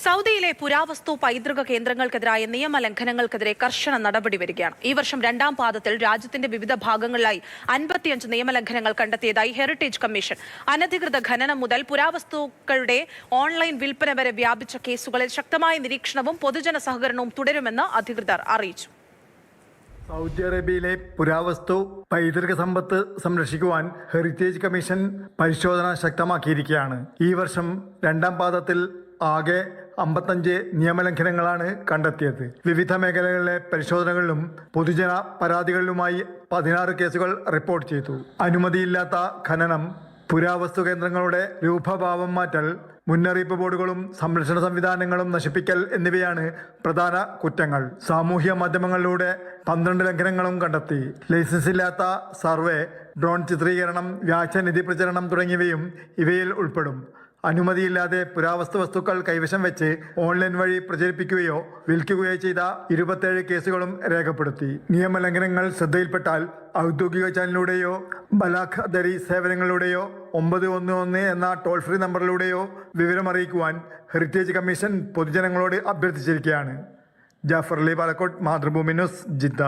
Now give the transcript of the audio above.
സൗദിയിലെ പുരാവസ്തു പൈതൃക കേന്ദ്രങ്ങൾക്കെതിരായ നിയമലംഘനങ്ങൾക്കെതിരെ കർശന നടപടി വരികയാണ്. ഈ വർഷം രണ്ടാം പാദത്തിൽ രാജ്യത്തിന്റെ വിവിധ ഭാഗങ്ങളിലായി 55 നിയമലംഘനങ്ങൾ കണ്ടെത്തിയതായി ഹെറിറ്റേജ് കമ്മീഷൻ. അനധികൃത ഖനനം മുതൽ പുരാവസ്തുക്കളുടെ ഓൺലൈൻ വിൽപ്പന വരെ വ്യാപിച്ച കേസുകളിൽ ശക്തമായ നിരീക്ഷണവും പൊതുജന സഹകരണവും തുടരുമെന്ന് അധികൃതർ അറിയിച്ചു. സൗദി അറേബ്യയിലെ പുരാവസ്തു പൈതൃക സമ്പത്ത് സംരക്ഷിക്കുവാൻ ഹെറിറ്റേജ് കമ്മീഷൻ പരിശോധന ശക്തമാക്കിയിരിക്കുകയാണ്. ഈ വർഷം രണ്ടാം പാദത്തിൽ ആകെ 55 നിയമലംഘനങ്ങളാണ് കണ്ടെത്തിയത്. വിവിധ മേഖലകളിലെ പരിശോധനകളിലും പൊതുജന പരാതികളിലുമായി 16 കേസുകൾ റിപ്പോർട്ട് ചെയ്തു. അനുമതിയില്ലാത്ത ഖനനം, പുരാവസ്തു കേന്ദ്രങ്ങളുടെ രൂപഭാവം മാറ്റൽ, മുന്നറിയിപ്പ് ബോർഡുകളും സംരക്ഷണ സംവിധാനങ്ങളും നശിപ്പിക്കൽ എന്നിവയാണ് പ്രധാന കുറ്റങ്ങൾ. സാമൂഹ്യ മാധ്യമങ്ങളിലൂടെ 12 ലംഘനങ്ങളും കണ്ടെത്തി. ലൈസൻസ് ഇല്ലാത്ത സർവേ, ഡ്രോൺ ചിത്രീകരണം, വ്യാജ നിധി പ്രചരണം തുടങ്ങിയവയും ഇവയിൽ ഉൾപ്പെടും. അനുമതിയില്ലാതെ പുരാവസ്തു വസ്തുക്കൾ കൈവശം വെച്ച് ഓൺലൈൻ വഴി പ്രചരിപ്പിക്കുകയോ വിൽക്കുകയോ ചെയ്ത 27 കേസുകളും രേഖപ്പെടുത്തി. നിയമലംഘനങ്ങൾ ശ്രദ്ധയിൽപ്പെട്ടാൽ ഔദ്യോഗിക ചാനലിലൂടെയോ ബലാഖ് ദരി സേവനങ്ങളിലൂടെയോ 911 എന്ന ടോൾ ഫ്രീ നമ്പറിലൂടെയോ വിവരമറിയിക്കുവാൻ ഹെറിറ്റേജ് കമ്മീഷൻ പൊതുജനങ്ങളോട് അഭ്യർത്ഥിച്ചിരിക്കുകയാണ്. Jafar Ali Palakkode, Mathrubhumi news, Jeddah.